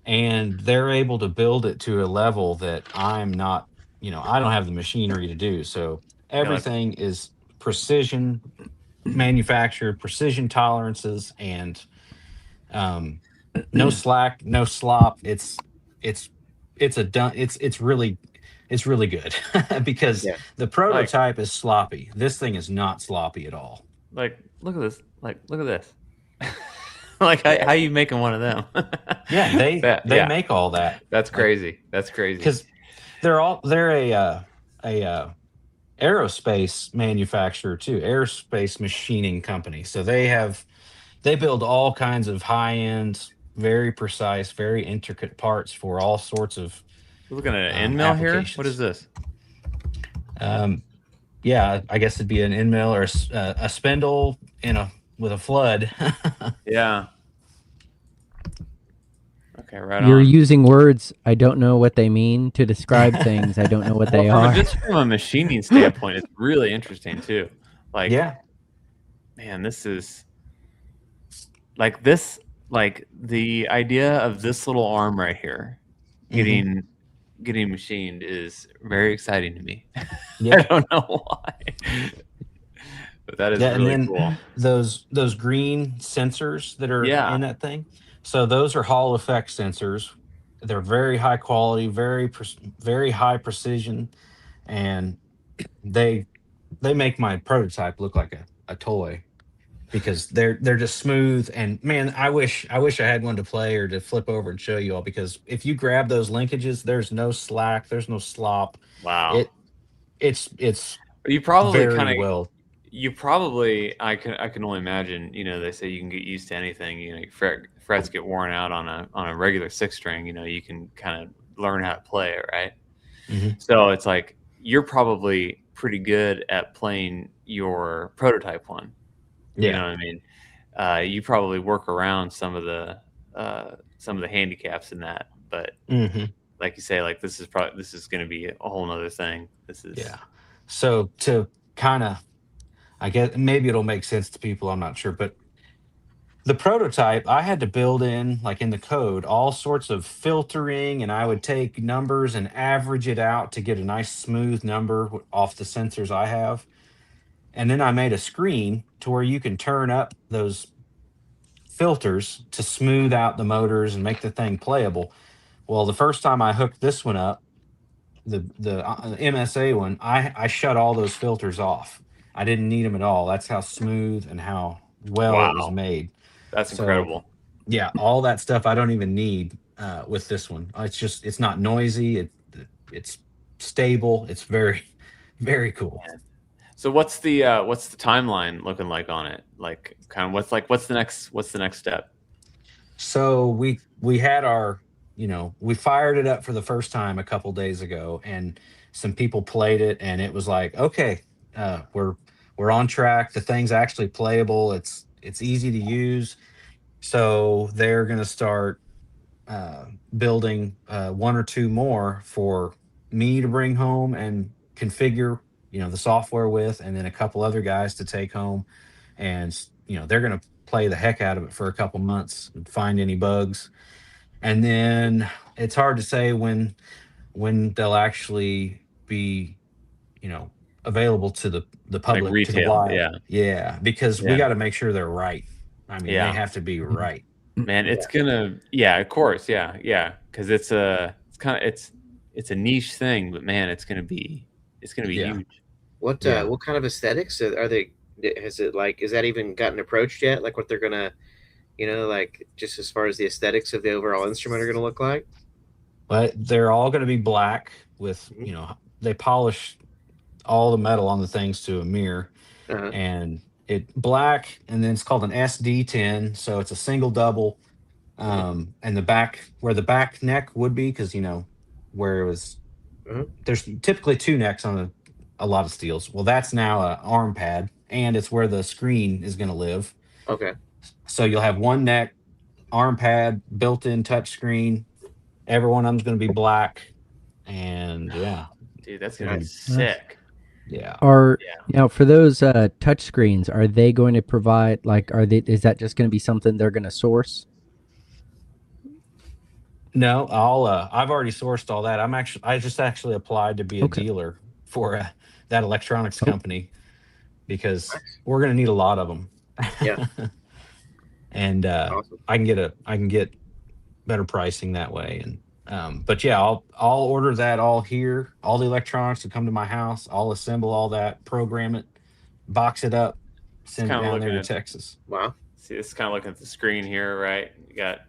Speaker 5: And they're able to build it to a level that I'm not, I don't have the machinery to do. So everything is precision manufactured, precision tolerances, and no slack, no slop. It's really good because the prototype is sloppy. This thing is not sloppy at all.
Speaker 1: Like, look at this. Look at this. Like, how you making one of them?
Speaker 5: Yeah, they make all that.
Speaker 1: That's crazy. That's crazy.
Speaker 5: Because they're an aerospace manufacturer too, aerospace machining company. So they build all kinds of high end, very precise, very intricate parts for all sorts of
Speaker 1: We're looking at an end mill here. What is this?
Speaker 5: Yeah, I guess it'd be an end mill or a spindle with a flood.
Speaker 1: Yeah. Okay, right
Speaker 3: You're
Speaker 1: on.
Speaker 3: using words I don't know what they mean to describe things I don't know what they are.
Speaker 1: Just from a machining standpoint, it's really interesting too. Like,
Speaker 5: Yeah.
Speaker 1: man, this is like this, like the idea of this little arm right here getting machined is very exciting to me.
Speaker 5: Yeah.
Speaker 1: I don't know why, but that is really
Speaker 5: and then
Speaker 1: cool.
Speaker 5: those green sensors that are
Speaker 1: Yeah.
Speaker 5: in that thing. So those are Hall effect sensors. They're very high quality, very high precision, and they make my prototype look like a toy because they're just smooth. And man, I wish I had one to play or to flip over and show you all, because if you grab those linkages, there's no slack, there's no slop.
Speaker 1: Wow.
Speaker 5: It's
Speaker 1: You probably
Speaker 5: very well.
Speaker 1: I can only imagine, they say you can get used to anything, frets get worn out on a regular 6-string, you can kind of learn how to play it, right? So it's like you're probably pretty good at playing your prototype one. You know what I mean? You probably work around some of the handicaps in that, but like you say, like this is going to be a whole nother thing. This is
Speaker 5: So to kind of, I guess maybe it'll make sense to people, I'm not sure, but the prototype, I had to build in, like in the code, all sorts of filtering, and I would take numbers and average it out to get a nice smooth number off the sensors I have. And then I made a screen to where you can turn up those filters to smooth out the motors and make the thing playable. Well, the first time I hooked this one up, the MSA one, I shut all those filters off. I didn't need them at all. That's how smooth and how well it was made.
Speaker 1: That's incredible.
Speaker 5: Yeah, all that stuff I don't even need with this one. It's not noisy. It's stable. It's very, very cool.
Speaker 1: So what's the timeline looking like on it? Like, kind of what's the next step?
Speaker 5: So we had our, we fired it up for the first time a couple days ago, and some people played it, and it was like, okay, we're on track. The thing's actually playable. It's easy to use. So they're going to start building one or two more for me to bring home and configure, the software with, and then a couple other guys to take home. And, they're going to play the heck out of it for a couple months and find any bugs. And then it's hard to say when they'll actually be, available to the public,
Speaker 1: like retail,
Speaker 5: to the wild. Yeah, because we got to make sure they're right. I mean, they have to be right.
Speaker 1: Man, it's gonna, of course, because it's a niche thing, but man, it's gonna be huge.
Speaker 2: What kind of aesthetics are they? Has that even gotten approached yet? Like what they're gonna, like just as far as the aesthetics of the overall instrument are gonna look like?
Speaker 5: But they're all going to be black with, they polish all the metal on the things to a mirror, and it black, and then it's called an SD10. So it's a single double. And the back, where the back neck would be, because, where it was, there's typically two necks on a lot of steels. Well, that's now an arm pad, and it's where the screen is going to live.
Speaker 2: Okay.
Speaker 5: So you'll have one neck, arm pad, built-in touch screen. Every one of them's going to be black, and
Speaker 1: dude, that's gonna be sick.
Speaker 5: Yeah.
Speaker 3: Now for those touch screens, are they going to provide is that just going to be something they're going to source?
Speaker 5: No, I've already sourced all that. I just actually applied to be a dealer for that electronics company, because we're going to need a lot of them.
Speaker 2: Yeah.
Speaker 5: And awesome. I can get better pricing that way. And but I'll order that all here. All the electronics will come to my house. I'll assemble all that, program it, box it up, send it down there to Texas.
Speaker 2: Wow.
Speaker 1: See, this is kind of looking at the screen here, right? You got.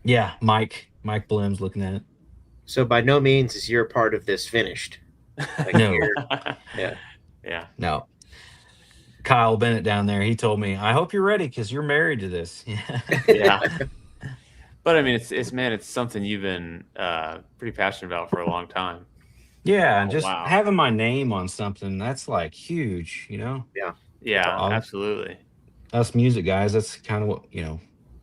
Speaker 5: Yeah, Mike Blim's looking at it.
Speaker 2: So by no means is your part of this finished. Like
Speaker 5: No.
Speaker 2: here. Yeah.
Speaker 1: Yeah.
Speaker 5: No. Kyle Bennett down there, he told me, I hope you're ready because you're married to this.
Speaker 1: Yeah. But I mean, it's something you've been pretty passionate about for a long time.
Speaker 5: Yeah, and
Speaker 1: Oh,
Speaker 5: just
Speaker 1: wow.
Speaker 5: having my name on something, that's like huge, you know?
Speaker 1: Yeah,
Speaker 5: awesome.
Speaker 1: absolutely.
Speaker 5: Us music guys, that's kind of what,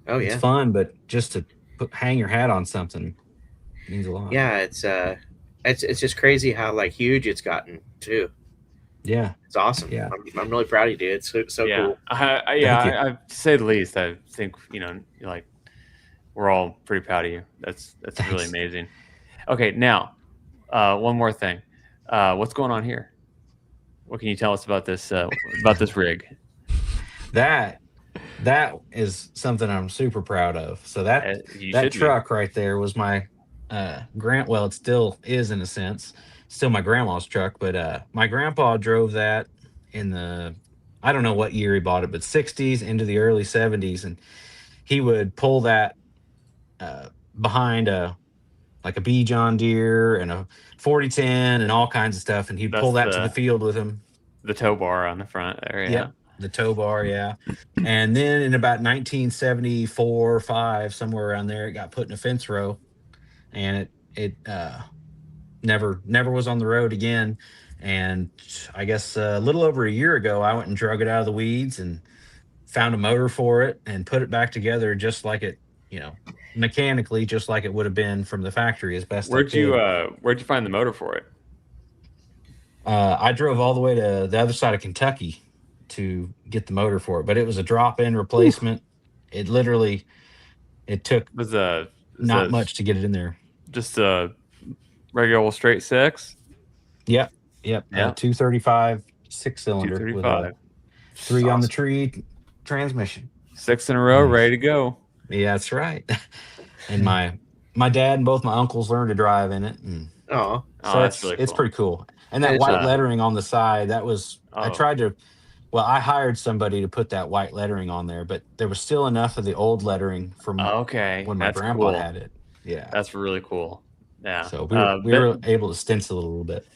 Speaker 2: Oh
Speaker 5: it's
Speaker 2: yeah.
Speaker 5: fun, but just to hang your hat on something means a lot.
Speaker 2: Yeah, it's just crazy how like huge it's gotten too.
Speaker 5: Yeah.
Speaker 2: It's awesome.
Speaker 5: Yeah.
Speaker 2: I'm really proud of you, dude. It's so
Speaker 1: Yeah.
Speaker 2: cool.
Speaker 1: I to say the least, I think, like we're all pretty proud of you. That's
Speaker 5: Thanks.
Speaker 1: really amazing. Okay, now, one more thing. What's going on here? What can you tell us about this rig?
Speaker 5: That is something I'm super proud of. So that truck right there was my well, it still is in a sense, still my grandma's truck, but my grandpa drove that in the, I don't know what year he bought it, but 60s into the early 70s, and he would pull that behind a B John Deere and a 4010 and all kinds of stuff, and he'd pull that to the field with him.
Speaker 1: The tow bar on the front there, yeah.
Speaker 5: Yep, the tow bar, yeah. And then in about 1974, 5, somewhere around there, it got put in a fence row, and it never was on the road again. And I guess a little over a year ago, I went and drug it out of the weeds and found a motor for it and put it back together just like it, mechanically, just like it would have been from the factory as best I could.
Speaker 1: Where'd you find the motor for it?
Speaker 5: I drove all the way to the other side of Kentucky to get the motor for it, but it was a drop-in replacement. Ooh. It took not much to get it in there.
Speaker 1: Just a regular old straight 6?
Speaker 5: Yep. 235 6-cylinder
Speaker 1: 235
Speaker 5: with a 3 on the tree transmission.
Speaker 1: 6 in a row, ready to go.
Speaker 5: Yeah, that's right. And my dad and both my uncles learned to drive in it, and
Speaker 2: so
Speaker 1: that's really cool.
Speaker 5: It's pretty cool. And that white lettering on the side, that was I hired somebody to put that white lettering on there, but there was still enough of the old lettering from when my grandpa had it. Yeah,
Speaker 1: that's really cool. Yeah.
Speaker 5: So we were able to stencil it a little bit.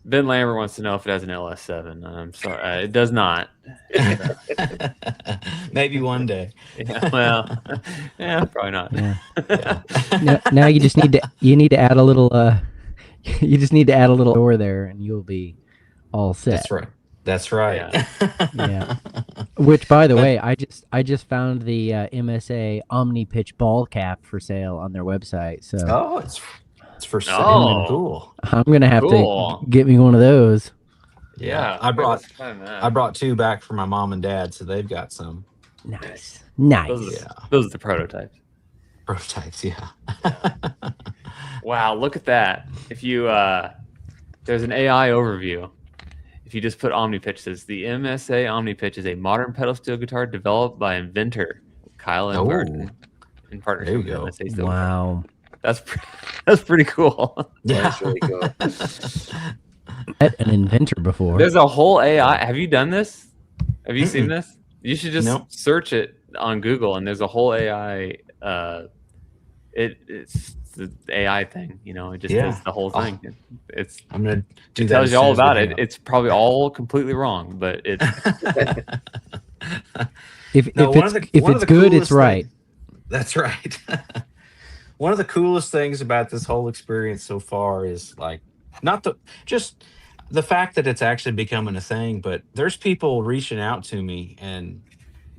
Speaker 1: Ben Lambert wants to know if it has an LS7. I'm sorry, it does not.
Speaker 5: Maybe one day.
Speaker 1: Yeah, well, yeah, probably not.
Speaker 3: Yeah. Now you just need to add a little. You just need to add a little door there, and you'll be all set.
Speaker 5: That's right.
Speaker 3: Yeah. Which, by the way, I just found the MSA Omnipitch ball cap for sale on their website. So
Speaker 5: it's for sale. Oh, cool.
Speaker 3: I'm gonna have to get me one of those.
Speaker 5: Yeah, I brought 2 back for my mom and dad, so they've got some.
Speaker 3: Nice.
Speaker 1: Those are the prototypes.
Speaker 5: Yeah.
Speaker 1: Wow, look at that. If you there's an AI overview. If you just put Omnipitch, says the MSA Omnipitch is a modern pedal steel guitar developed by inventor Kyle of Omnipitch in partnership with MSA Steel.
Speaker 3: Wow.
Speaker 1: That's pretty cool.
Speaker 5: Yeah.
Speaker 2: That's really cool.
Speaker 3: Met an inventor before.
Speaker 1: There's a whole AI. Have you done this? Have you seen this? You should just search it on Google, and there's a whole AI. It's the AI thing, it just does the whole thing.
Speaker 5: I'm gonna do
Speaker 1: it
Speaker 5: that.
Speaker 1: Tells you all about it. It's probably all completely wrong, but it.
Speaker 3: if it's good, it's right.
Speaker 5: That's right. One of the coolest things about this whole experience so far is like just the fact that it's actually becoming a thing, but there's people reaching out to me and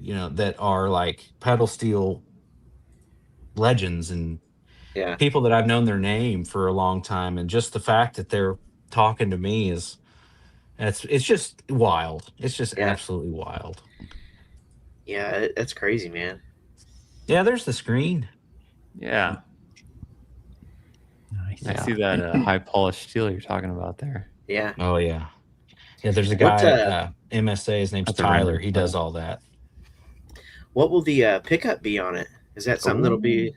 Speaker 5: that are like pedal steel legends and people that I've known their name for a long time, and just the fact that they're talking to me it's just wild. It's just absolutely wild.
Speaker 2: Yeah, that's crazy, man.
Speaker 5: Yeah, there's the screen.
Speaker 1: Yeah.
Speaker 3: Nice.
Speaker 1: I see that high polished steel you're talking about there.
Speaker 2: Yeah.
Speaker 5: Oh yeah. Yeah, there's a guy at MSA. His name's Tyler. He does all that.
Speaker 2: What will the pickup be on it? Is that something that'll be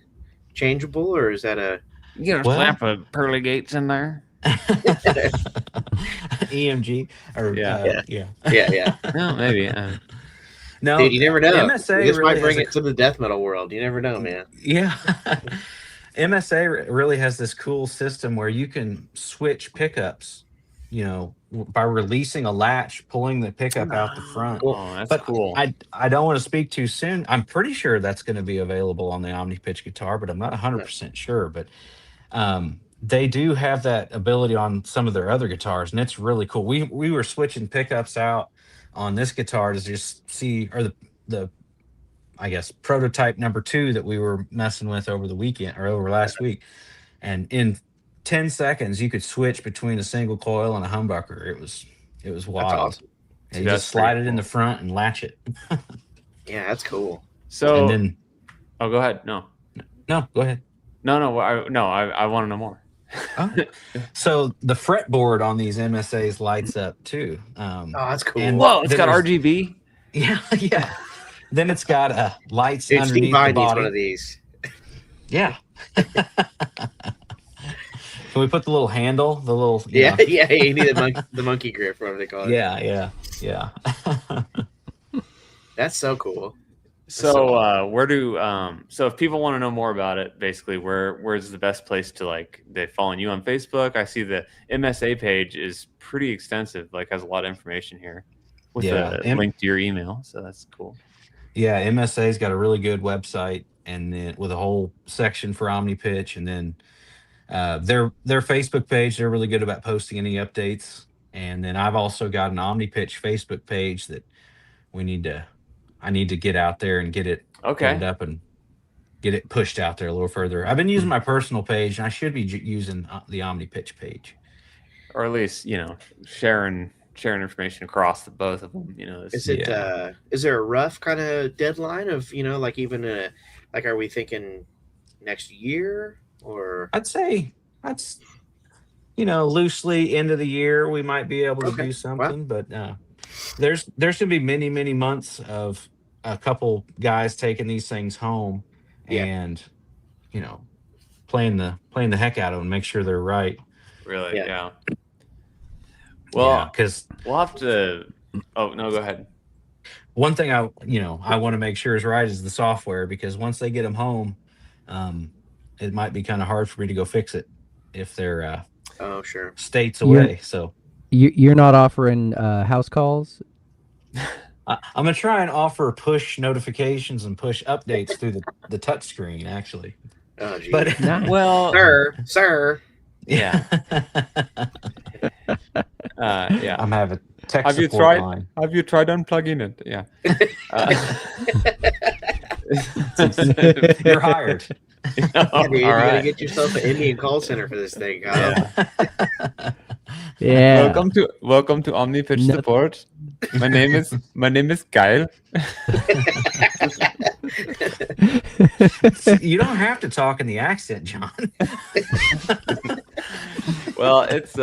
Speaker 2: changeable, or is that a?
Speaker 1: You gonna slap a pearly gates in there?
Speaker 5: EMG or
Speaker 2: yeah.
Speaker 1: No, maybe.
Speaker 2: No, dude, you never know.
Speaker 5: MSA
Speaker 2: this
Speaker 5: really
Speaker 2: might bring it to the death metal world. You never know, man.
Speaker 5: Yeah. MSA really has this cool system where you can switch pickups by releasing a latch, pulling the pickup out the front.
Speaker 1: Oh, that's
Speaker 5: But
Speaker 1: cool.
Speaker 5: I don't want to speak too soon. I'm pretty sure that's going to be available on the Omnipitch guitar, but I'm not 100% sure. But they do have that ability on some of their other guitars, and it's really cool. We were switching pickups out on this guitar to just see, or the I guess prototype number 2 that we were messing with over the weekend or over last week, and in 10 seconds you could switch between a single coil and a humbucker. It was wild.
Speaker 2: That's awesome.
Speaker 5: And you just slide it in the front and latch it.
Speaker 2: Yeah, that's cool.
Speaker 1: So,
Speaker 5: and then,
Speaker 1: go ahead. No,
Speaker 5: go ahead.
Speaker 1: No. I want to know more.
Speaker 5: Oh. So the fretboard on these MSAs lights up too.
Speaker 2: That's cool.
Speaker 5: And
Speaker 1: whoa, it's got RGB.
Speaker 5: Yeah. Then it's got lights
Speaker 2: Dude,
Speaker 5: underneath
Speaker 2: Steve
Speaker 5: the
Speaker 2: Vai needs
Speaker 5: body.
Speaker 2: one of these.
Speaker 5: Yeah. Can we put the little handle? The little
Speaker 2: Yeah, you need the monkey grip, whatever they call it.
Speaker 5: Yeah.
Speaker 2: That's so cool.
Speaker 1: So where do so if people want to know more about it, basically where's the best place to, like, they following you on Facebook? I see the MSA page is pretty extensive, like has a lot of information here with a link to your email, so that's cool.
Speaker 5: Yeah, MSA's got a really good website, and then with a whole section for Omnipitch, and then their Facebook page, they're really good about posting any updates. And then I've also got an Omnipitch Facebook page that I need to get out there and get it cleaned up and get it pushed out there a little further. I've been using my personal page, and I should be using the Omnipitch page,
Speaker 1: or at least sharing information across the both of them.
Speaker 2: Is there a rough kind of deadline of like even are we thinking next year, or
Speaker 5: I'd say that's loosely end of the year we might be able to do something. Wow. But there's gonna be many months of a couple guys taking these things home and playing the heck out of them, make sure they're right.
Speaker 1: Really? Yeah. Well, because we'll have to. Oh no, go ahead.
Speaker 5: One thing I want to make sure is right is the software, because once they get them home, it might be kind of hard for me to go fix it if they're
Speaker 2: sure
Speaker 5: states away. So
Speaker 3: you're not offering house calls?
Speaker 5: I'm gonna try and offer push notifications and push updates through the touch screen, actually.
Speaker 2: Oh, geez.
Speaker 5: But
Speaker 3: Nice.
Speaker 1: Well,
Speaker 2: sir.
Speaker 1: Yeah. Yeah.
Speaker 5: I'm having tech
Speaker 1: Have you
Speaker 5: support
Speaker 1: tried?
Speaker 5: line.
Speaker 1: Have you tried unplugging it? Yeah.
Speaker 5: You're hired.
Speaker 2: Yeah, dude, you gotta get yourself an Indian call center for this thing, Kyle.
Speaker 3: Yeah.
Speaker 1: Welcome to Omnipitch support. My name is Kyle.
Speaker 5: You don't have to talk in the accent, John.
Speaker 1: Well, it's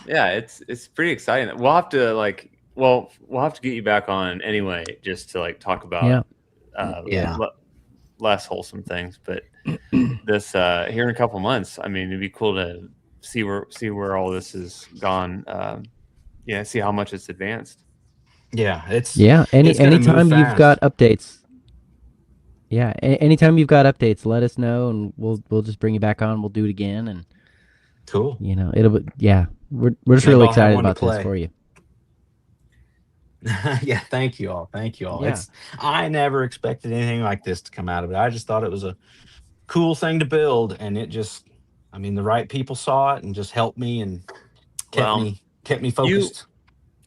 Speaker 1: it's pretty exciting. We'll have to get you back on anyway, just to talk about less wholesome things. But this here in a couple months, I mean, it'd be cool to see where all this has gone. See how much it's advanced.
Speaker 5: Yeah,
Speaker 3: anytime you've got updates. Yeah, anytime you've got updates, let us know, and we'll just bring you back on. We'll do it again, and
Speaker 5: cool.
Speaker 3: It'll be we're just really excited about this for you.
Speaker 5: Yeah, thank you all.
Speaker 3: Yeah.
Speaker 5: I never expected anything like this to come out of it. I just thought it was a cool thing to build, and it just, the right people saw it and just helped me and kept me focused.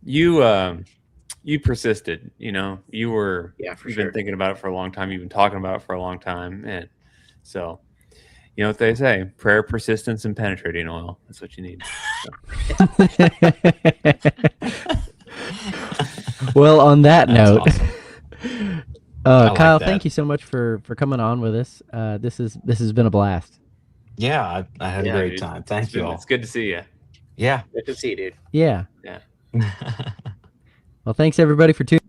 Speaker 1: You persisted. You were.
Speaker 2: Yeah, for
Speaker 1: you've
Speaker 2: sure.
Speaker 1: been thinking about it for a long time. You've been talking about it for a long time, and so you know what they say: prayer, persistence, and penetrating oil. That's what you need.
Speaker 3: Well, on that note,
Speaker 5: awesome.
Speaker 3: Kyle, thank you so much for coming on with us. This has been a blast.
Speaker 5: Yeah, I had a great time. Thank you all.
Speaker 1: It's good to see you.
Speaker 5: Yeah.
Speaker 2: Good to see you, dude.
Speaker 3: Yeah.
Speaker 1: Yeah.
Speaker 3: Well, thanks everybody for tuning.